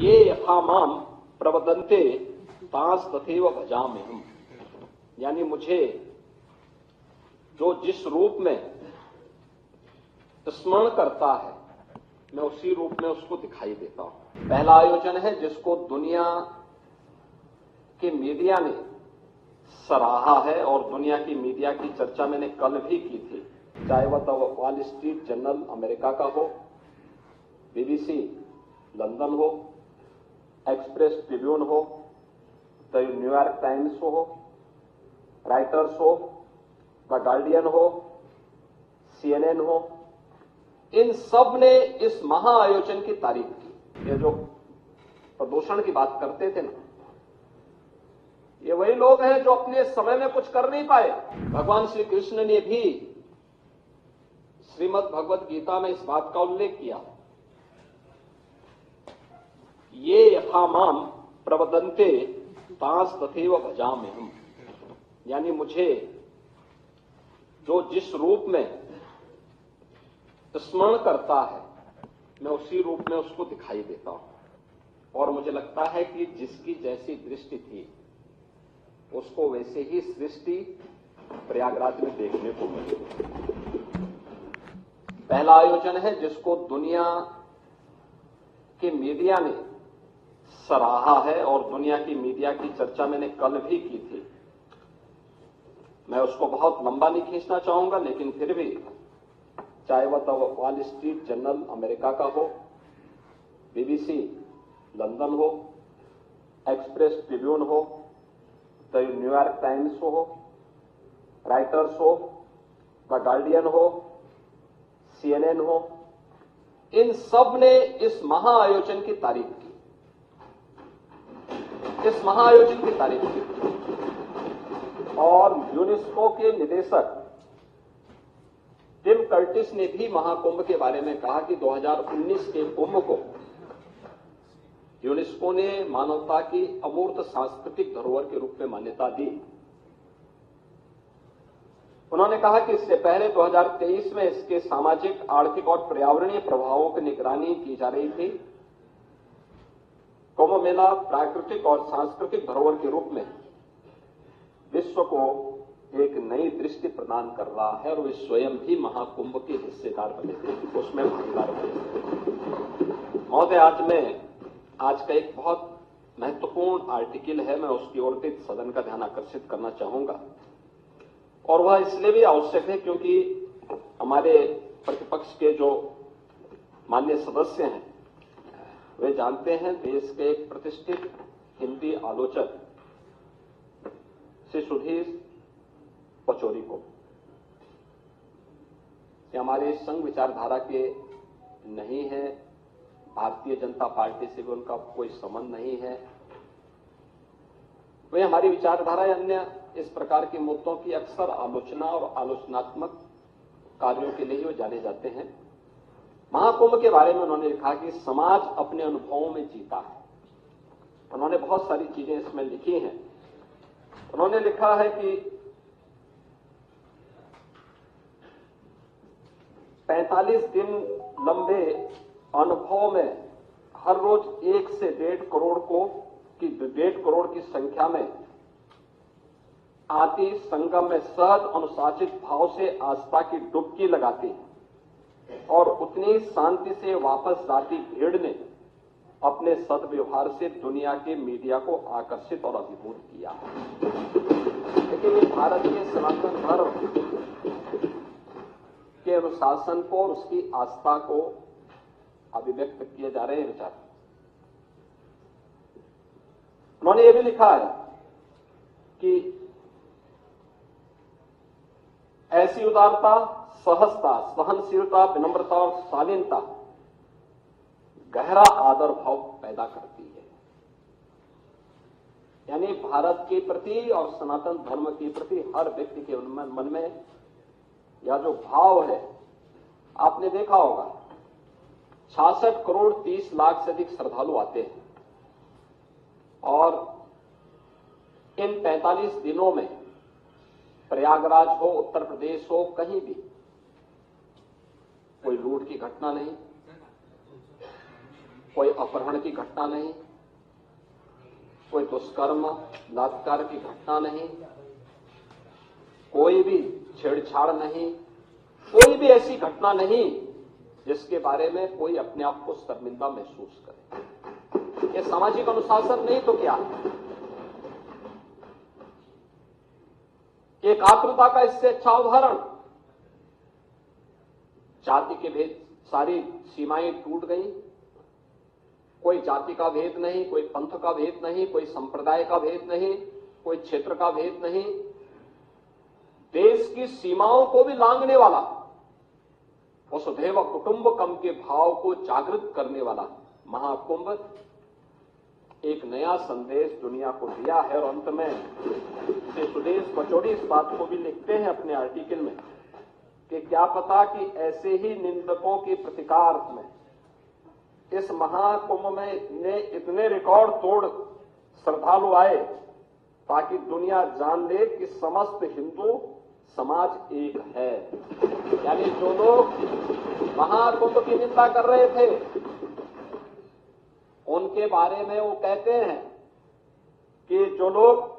ये यथा माम प्रवदन्ते तांस तथैव भजाम्यहम्, यानी मुझे जो जिस रूप में स्मरण करता है मैं उसी रूप में उसको दिखाई देता हूं। पहला आयोजन है जिसको दुनिया के मीडिया ने सराहा है और दुनिया की मीडिया की चर्चा मैंने कल भी की थी, चाहे वह वॉल स्ट्रीट जर्नल अमेरिका का हो, बीबीसी लंदन हो, एक्सप्रेस ट्रिब्यून हो, द न्यूयॉर्क टाइम्स हो, राइटर्स हो, द गार्डियन हो, CNN हो, इन सब ने इस महाआयोजन की तारीफ की। ये जो प्रदूषण की बात करते थे ना, ये वही लोग हैं जो अपने समय में कुछ कर नहीं पाए। भगवान श्री कृष्ण ने भी श्रीमद् भगवत गीता में इस बात का उल्लेख किया, ये यथा माम प्रवदन्ते तांस तथैव भजाम्यहम्, यानी मुझे जो जिस रूप में स्मरण करता है मैं उसी रूप में उसको दिखाई देता हूं। और मुझे लगता है कि जिसकी जैसी दृष्टि थी उसको वैसे ही सृष्टि प्रयागराज में देखने को मिली। पहला आयोजन है जिसको दुनिया के मीडिया ने सराहा है और दुनिया की मीडिया की चर्चा मैंने कल भी की थी। मैं उसको बहुत लंबा नहीं खींचना चाहूंगा, लेकिन फिर भी चाहे वह वॉल स्ट्रीट जर्नल अमेरिका का हो, बीबीसी लंदन हो, एक्सप्रेस ट्रिब्यून हो, द न्यूयॉर्क टाइम्स हो, राइटर्स हो, द गार्डियन हो, CNN हो, इन सब ने इस महाआयोजन की तारीफ की। इस महाआयोजन की तारीफ की और यूनेस्को के निदेशक टिम कर्टिस ने भी महाकुंभ के बारे में कहा कि 2019 के कुंभ को यूनेस्को ने मानवता की अमूर्त सांस्कृतिक धरोहर के रूप में मान्यता दी। उन्होंने कहा कि इससे पहले 2023 में इसके सामाजिक, आर्थिक और पर्यावरणीय प्रभावों की निगरानी की जा रही थी। कुंभ मेला प्राकृतिक और सांस्कृतिक धरोहर के रूप में विश्व को एक नई दृष्टि प्रदान कर रहा है और वे स्वयं भी महाकुंभ के हिस्सेदार बने थे, उसमें भागीदार बने थे। महोदय, आज का एक बहुत महत्वपूर्ण आर्टिकल है, मैं उसकी ओर से सदन का ध्यान आकर्षित करना चाहूंगा और वह इसलिए भी आवश्यक है क्योंकि हमारे प्रतिपक्ष के जो माननीय सदस्य हैं वे जानते हैं देश के एक प्रतिष्ठित हिंदी आलोचक श्री सुधीर पचौरी को, ये हमारे संघ विचारधारा के नहीं है, भारतीय जनता पार्टी से भी उनका कोई संबंध नहीं है। वे हमारी विचारधारा या अन्य इस प्रकार के मुद्दों की अक्सर आलोचना और आलोचनात्मक कार्यों के लिए ही वो जाने जाते हैं। महाकुंभ के बारे में उन्होंने लिखा कि समाज अपने अनुभवों में जीता है। उन्होंने बहुत सारी चीजें इसमें लिखी हैं। उन्होंने लिखा है कि 45 दिन लंबे अनुभव में हर रोज 1 से 1.5 करोड़ की संख्या में आती संगम में सहज अनुशासित भाव से आस्था की डुबकी लगाती है और उतनी शांति से वापस जाती भीड़ ने अपने सद्व्यवहार से दुनिया के मीडिया को आकर्षित और अभिभूत किया। लेकिन ये भारतीय सनातन धर्म के अनुशासन को और उसकी आस्था को अभिव्यक्त किए जा रहे हैं विचार। उन्होंने ये भी लिखा है कि ऐसी उदारता, सहजता, सहनशीलता, विनम्रता और शालीनता गहरा आदर भाव पैदा करती है। यानी भारत के प्रति और सनातन धर्म के प्रति हर व्यक्ति के मन में यह जो भाव है, आपने देखा होगा 66 करोड़ 30 लाख से अधिक श्रद्धालु आते हैं और इन 45 दिनों में प्रयागराज हो, उत्तर प्रदेश हो, कहीं भी कोई लूट की घटना नहीं, कोई अपहरण की घटना नहीं, कोई दुष्कर्म बलात्कार की घटना नहीं, कोई भी छेड़छाड़ नहीं, कोई भी ऐसी घटना नहीं जिसके बारे में कोई अपने आप को शर्मिंदा महसूस करे। ये सामाजिक अनुशासन नहीं तो क्या है? एकात्मता का इससे अच्छा उदाहरण। जाति के भेद, सारी सीमाएं टूट गई। कोई जाति का भेद नहीं, कोई पंथ का भेद नहीं, कोई संप्रदाय का भेद नहीं, कोई क्षेत्र का भेद नहीं। देश की सीमाओं को भी लांघने वाला, वसुधैव कुटुंबकम के भाव को जागृत करने वाला महाकुंभ एक नया संदेश दुनिया को दिया है। और अंत में श्री सुदेश पचौड़ी इस बात को भी लिखते हैं अपने आर्टिकल में कि क्या पता कि ऐसे ही निंदकों के प्रतिकार में इस महाकुंभ में इतने रिकॉर्ड तोड़ श्रद्धालु आए ताकि दुनिया जान ले कि समस्त हिंदू समाज एक है। यानी जो लोग महाकुंभ की निंदा कर रहे थे उनके बारे में वो कहते हैं कि जो लोग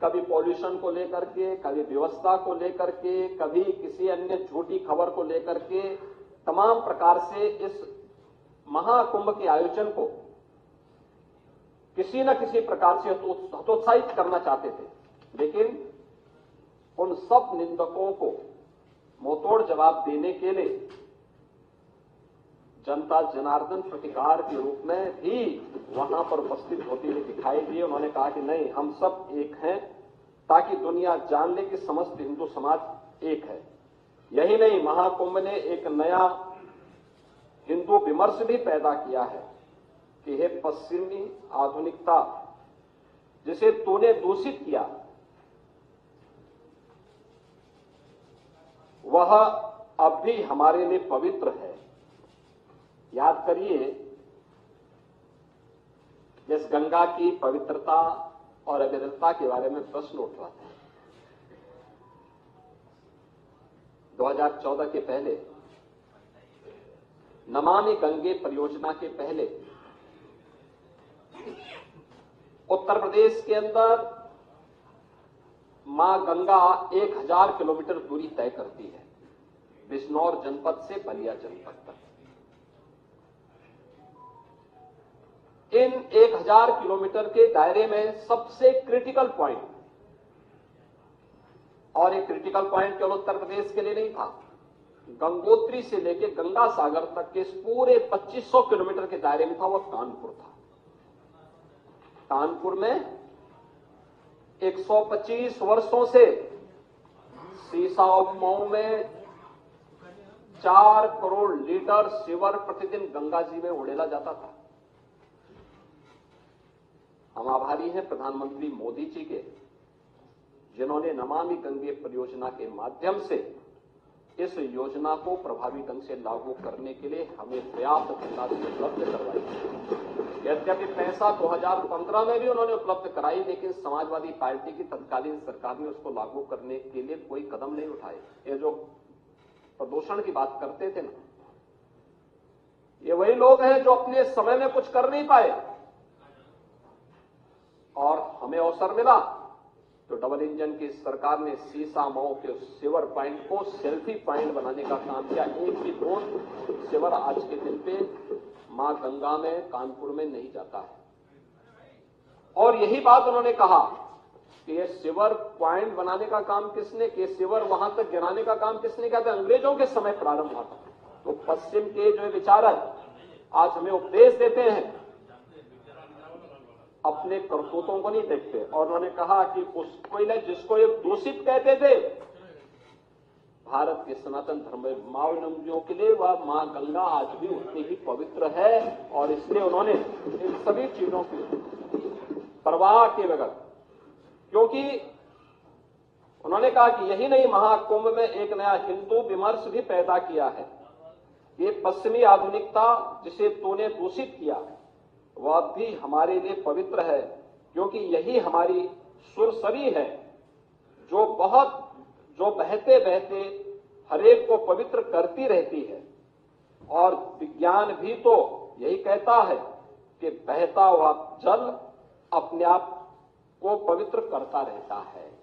कभी पॉल्यूशन को लेकर के, कभी व्यवस्था को लेकर के, कभी किसी अन्य झूठी खबर को लेकर के तमाम प्रकार से इस महाकुंभ के आयोजन को किसी न किसी प्रकार से हतोत्साहित करना चाहते थे, लेकिन उन सब निंदकों को मुंहतोड़ जवाब देने के लिए जनता जनार्दन प्रतिकार के रूप में भी वहां पर उपस्थित होते हुए दिखाई दिए। उन्होंने कहा कि नहीं, हम सब एक हैं ताकि दुनिया जान ले कि समस्त हिंदू समाज एक है। यही नहीं, महाकुंभ ने एक नया हिंदू विमर्श भी पैदा किया है कि हे पश्चिमी आधुनिकता, जिसे तूने दूषित किया वह अब भी हमारे लिए पवित्र है। याद करिए, जिस गंगा की पवित्रता और अविरलता के बारे में प्रश्न उठ रहा था 2014 के पहले, नमामि गंगे परियोजना के पहले उत्तर प्रदेश के अंदर मां गंगा 1000 किलोमीटर दूरी तय करती है, बिजनौर जनपद से बलिया जनपद तक। इन 1000 किलोमीटर के दायरे में सबसे क्रिटिकल पॉइंट, और एक क्रिटिकल पॉइंट केवल उत्तर प्रदेश के लिए नहीं था, गंगोत्री से लेकर गंगा सागर तक के इस पूरे 2500 किलोमीटर के दायरे में था, वह कानपुर था। कानपुर में 125 वर्षों से सीसा और मऊ में 4 करोड़ लीटर सीवर प्रतिदिन गंगा जी में उड़ेला जाता था। हम आभारी हैं प्रधानमंत्री मोदी जी के, जिन्होंने नमामि गंगे परियोजना के माध्यम से इस योजना को प्रभावी ढंग से लागू करने के लिए हमें पर्याप्त धनराशि उपलब्ध करवाई। यद्यपि पैसा 2015 में भी उन्होंने उपलब्ध कराई, लेकिन समाजवादी पार्टी की तत्कालीन सरकार ने उसको लागू करने के लिए कोई कदम नहीं उठाए। ये जो प्रदूषण की बात करते थे ना, ये वही लोग हैं जो अपने समय में कुछ कर नहीं पाए और हमें अवसर मिला तो डबल इंजन की सरकार ने सीसा मऊ के सीवर पॉइंट को सेल्फी पॉइंट बनाने का काम किया। एक भी बूंद सीवर आज के दिन पे मां गंगा में कानपुर में नहीं जाता है। और यही बात उन्होंने कहा कि ये सीवर पॉइंट बनाने का काम किसने किया, सीवर वहां तक गिराने का काम किसने किया था? अंग्रेजों के समय प्रारंभ हुआ था। तो पश्चिम के जो विचारक आज हमें उपदेश देते हैं, अपने करतूतों को नहीं देखते। और उन्होंने कहा कि उसको जिसको ये दूषित कहते थे, भारत के सनातन धर्मावलंबियों के लिए वह मां गंगा आज भी उतनी ही पवित्र है। और इसलिए उन्होंने इन सभी चीजों की परवाह के बगैर, क्योंकि उन्होंने कहा कि यही नहीं, महाकुंभ में एक नया हिंदू विमर्श भी पैदा किया है। ये पश्चिमी आधुनिकता जिसे तूने दूषित किया वह भी हमारे लिए पवित्र है, क्योंकि यही हमारी सुरसरी है जो बहते बहते हरेक को पवित्र करती रहती है। और विज्ञान भी तो यही कहता है कि बहता हुआ जल अपने आप को पवित्र करता रहता है।